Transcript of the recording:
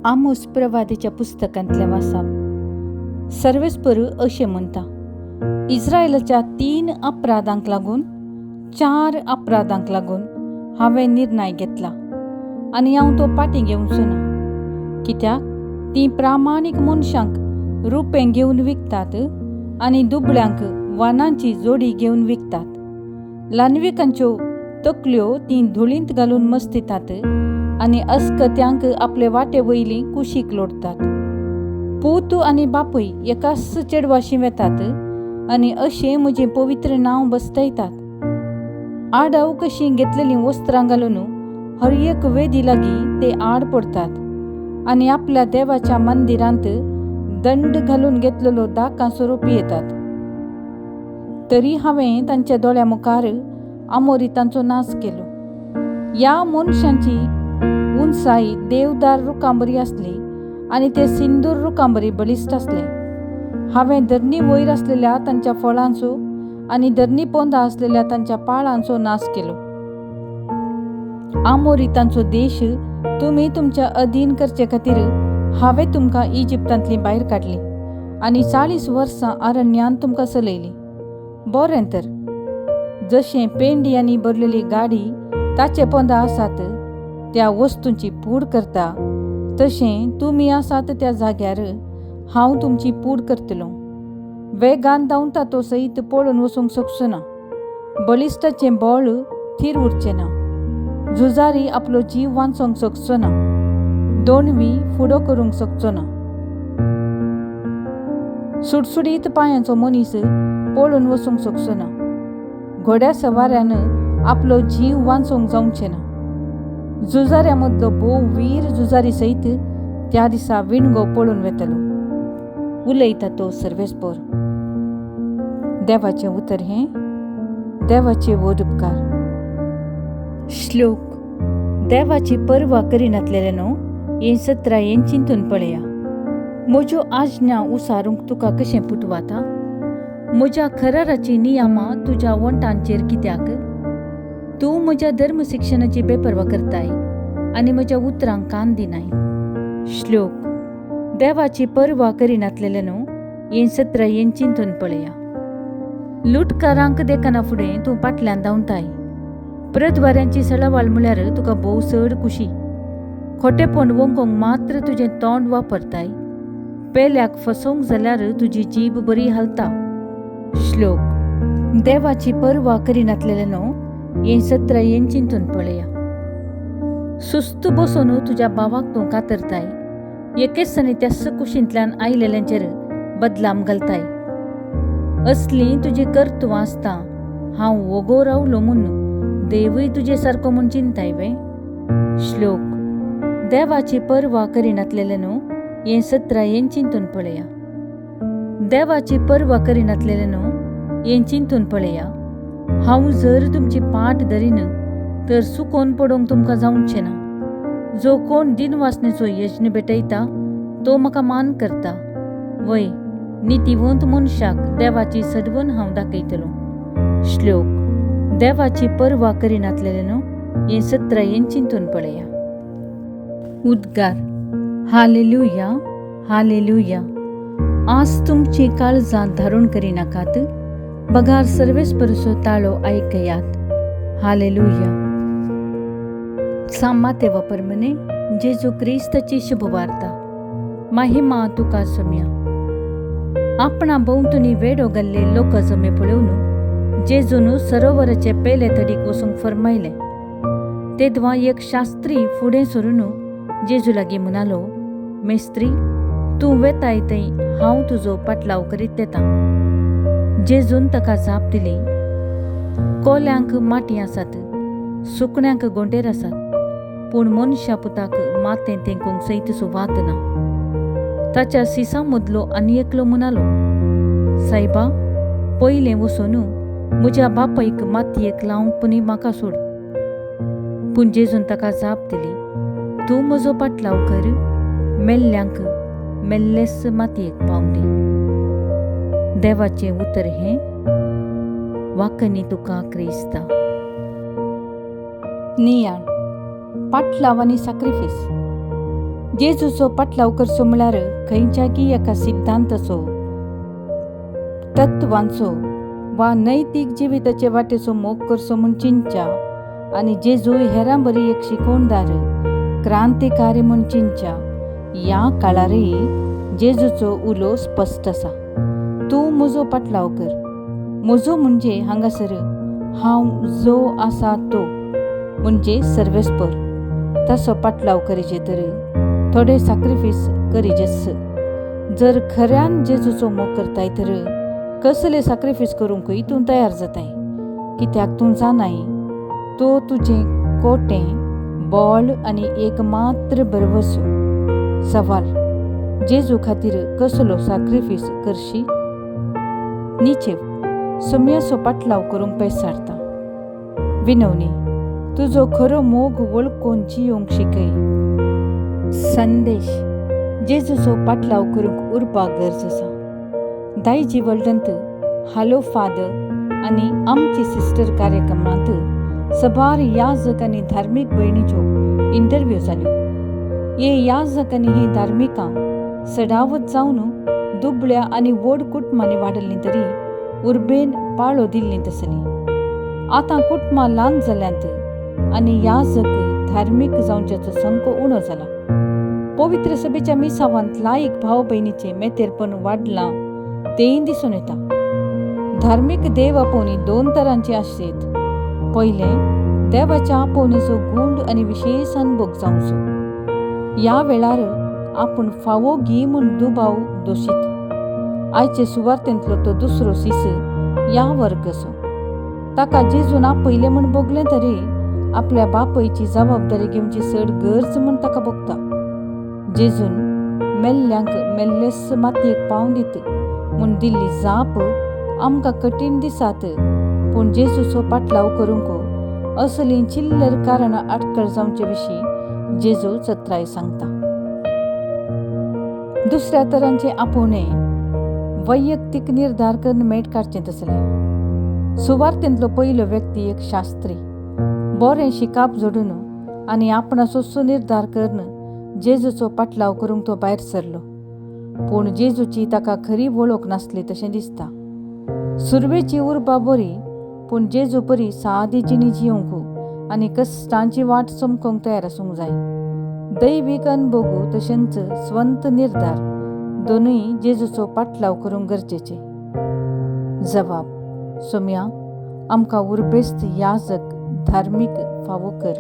आमोस प्रवादीच्या पुस्तकांतल्या वासाप सर्वेस्पर अशें म्हणटा, इस्रायलाच्या 3 अपराधांक लागून 4 अपराधांक लागून हांवें निर्णय घेतला आनी हांव तो पाटी घेवचो ना. कित्याक तीं प्रामाणीक मनशांक रुपें घेवन विकतात आनी दुबळ्यांक वानांची जोडी घेवन विकतात. लानविकांच्यो तकल्यो तीं धुळींत घालून मस्तितात आनी अस्कत्यांक आपले वाटे वयली कुशीक लोटतात. पूत आनी बापूय एकाच चेडवा शिंवेतात आनी अशें म्हजें पवित्र नांव बसतयतात. आडाव कशीं घेतलेलीं वस्त्रां घालून हर एक वेदी लागीं ते आड पडतात आनी आपल्या देवाच्या मंदिरांत दंड घालून घेतलेलो दाकांसो पियेतात. तरी हांवें तांच्या दोळ्या मुखार आमोरितांचो नाश केलो. ह्या मनशांची उंचाई देवदार रुखांबरी आसली आनी ते सिंदूर रुखांबरी बलिश्ट आसले. हांवें धरणी वयर आसलेल्या तांच्या फळांचो आनी धरणी पोंदा आसलेल्या तांच्या पाळांचो नाश केलो. आमोरितांचो देश तुमी तुमच्या अधीन करचे खातीर हांवें तुमकां इजिप्तांतली भायर काडली आनी 40 वर्सां अरण्यांत तुमकां चलयली. बरें तर, जशें पेंडयांनी भरलेली गाडी ताचे पोंदा आसात त्या वस्तूंची पूड करता, तशें तुमी आसात त्या जाग्यार हांव तुमची पूड करतलों. वेगान धांवता तो सईत पळोवन वचूंक शकचो ना. बलिश्टाचें बळ थीर उरचें ना. झुजारी आपलो जीव वांचोवंक शकचो ना. दोणवी फुडो करूंक शकचो ना. सुटसुडीत पांयांचो मनीस पळोवन वचूंक शकचो ना. घोड्या सवाऱ्यान आपलो जीव वांचोवंक जावचें ना. झुजाऱ्या मदलो बोव वीर झुजारी सयत त्या दिसा विणगो पळोवन वेतलो. उलयता तो सर्वेस्पर. देवाचें उतर हें. देवाचे वड उपकार. श्लोक. देवाची पर्वा करिनासलेले न्हू हें 17 चिंतून पळया. म्हज्यो आज्ञा उसारूंक तुका कशें पुटवाता? म्हज्या कराराची नियमां तुज्या वंटांचेर कित्याक? तूं म्हज्या धर्म शिक्षणाची बेपर्वा करताय आनी म्हज्या उतरांक कान दिनाय. श्लोक. देवाची पर्वा करिनासलेले न्हू हें 17 चिंतून पळया. लुटकारांक देखाना फुडें तूं फाटल्यान धांवताय. प्रतवाऱ्यांची सळावळ म्हळ्यार तुका भोव चड खुशी. खोटेपण वंगोवंक मात्र तुजें तोंड वापरताय. पेल्याक फसोवंक जाल्यार तुजी जीब बरी हालता. श्लोक. देवाची पर्वा करिनासलेले न्हू हें 17 चिंतून पळया. सुस्त बसून तुज्या भावाक तूं कातरताय. एकेचसानी त्या कुशींतल्यान आयलेल्यांचेर बदलाम घालताय. असलीं तुजी कर्तवां आसता. हांव वगो रावलो म्हूण देवूय तुजे सारको म्हूण चिंताय वे. श्लोक. देवाची पर्वा करिनासलेले न्हू हें 17 चिंतून पळया. देवाची पर्वा करिनासलेले न्हू हें चिंतून पळया. हांव जर तुमची पाट धरीन तर सुकोवन पडोवंक तुमकां जावचें ना. जो कोण दिनवासनेचो यज्ञ भेटयता तो म्हाका मान करता. वय, नितीवंत मनशाक देवाची सडवण हांव दाखयतलो. श्लोक. देवाची पर्वा करिनासलेले न्हू हें 17 चिंतून पळया. उद्गार. Hallelujah, hallelujah. आज तुमची काळजां धारून करिनाकात. बगार सर्वेस्परचो ताळो आयकयात. हालेलुया. सामाते वापरमने जेजू क्रिस्ताची शुभवार्ता. महिमा तुका सम्या. आपणा भोंवतणी वेडो घाल्ले लोक जमे पळोवन जेजून सरोवराचे पेले तडीक वचूंक फरमायले. तेदवा एक शास्त्री फुडें सरून जेजू लागीं म्हणालो, मेस्त्री, तूं वेताय थंय हांव तुजो पाटलाव करीत येता. जेजून ताका जाप दिली, कोल्यांक माटी आसात, सुकण्यांक गोंडेर आसात, पूण मनशा पुताक मातें तेंकूंक सयतसो वात ना. ताच्या सिसां मदलो आनी एकलो म्हणालो, सायबा, पयलें वचून म्हज्या बापायक मातयेक लावंक पुनी म्हाका सोड. पूण जेजून ताका जाप दिली, तूं म्हजो पाटलाव कर, मेल्ल्यांक मेल्लेस मातयेक पावंक दी. देवाचें उतर हें. वाकनी तुका क्रिस्ता. नियाळ. पाटलाव आनी सॅक्रिफीस. जेजूचो पाटलाव करचो म्हळ्यार खंयच्याकी एका सिद्धांताचो, तत्वांचो वा नैतीक जिविताचे वाटेचो मोग करचो म्हूण चिंतच्या आनी जेजू हेरां बरी एक शिकोवणदार, क्रांतिकारी म्हूण चिंतच्या ह्या काळारय जेजूचो उलो स्पश्ट आसा. तूं म्हजो पाटलाव कर. म्हजो म्हणजे हांगासर हांव जो आसा तो म्हणजे सर्वेस्पर. तसो पाटलाव करिजे तर थोडे सॅक्रिफीस करिजेस. जर खऱ्यान जेजूचो मोग करताय तर कसले सॅक्रिफीस करूंकय तूं तयार जाताय, कित्याक तूं जाणाय तो तुजें कोटें, बोळ आनी एकमात्र भरवसो. सवाल: जेजू खातीर कसलो सॅक्रिफीस करशी? निचेव: सोम्याचो पाटलाव करूंक पेसारता. विनवणी: तुजो खरो मोग वळखून जियोंक शिकय. संदेश: जेजूचो पाटलाव करूंक उरपाक गरज आसा. दायजी वर्ल्डांत हालो फादर आनी आमची सिस्टर कार्यक्रमांत सबार याजक आनी धार्मीक भयणीच्यो इंटरव्ह्यू जाल्यो. हे याजक आनी हे धार्मिकां सडावत जावन दुबळ्या आनी व्हड कुटुंबांनी वाडलीं तरी उर्बेन पाळो दिल्लीं तसलीं. आतां कुटुंबां ल्हान जाल्यांत आनी याजक धार्मीक जावच्याचो संको उणो जाला. पवित्र सभेच्या मिसावांत लायक भाव भयणीचें मेतेरपण वाडलां तेंय दिसून येता. धार्मीक देव आपोवणी दोन तरांचे आसत. पयलें, देवाच्या आपोवणेचो गूंड आनी विशेष अनुभव जावचो. ह्या वेळार आपूण फावो घी म्हूण दुबाव दोशीत. आयचे सुवार्थेंतलो तो दुसरो सीस ह्या वर्गसो. ताका जेजून आपयलें म्हूण भोगलें तरी आपल्या बापयची जबाबदारी घेवची चड गरज म्हूण ताका भोगता. जेजून मेल्ल्यांक मेल्लेस मातयेक पावूं दीत म्हूण दिल्ली जाप आमकां कठीण दिसात, पूण जेजूचो पाटलाव करूंक असलीं चिल्लर कारणां आडखळ जावचे विशीं जेजू चत्राय सांगता. दुसऱ्या तरांचे आपोवणे वैयक्तीक निर्धार करून मेट काडचें तसलें. सुवार्थेंतलो पयलो व्यक्ती एक शास्त्री बरें शिकाप जोडून आनी आपणाचो निर्धार करून जेजूचो पाटलाव करूंक तो भायर सरलो. पूण जेजूची ताका खरी वळख नासली तशें दिसता. सुरवेची उर्बा बरी, पूण जेजू परी सादी जिणी जियोंक आनी कश्टांची वाट चमकोवंक तयार आसूंक जाय. दैवीक अनुभव तशेंच स्वंत निर्धार दोनूय जेजूचो पाटलाव करूंक गरजेचे. जबाब: सोम्या, आमकां उर्बेस्त याजक धार्मीक फावो कर.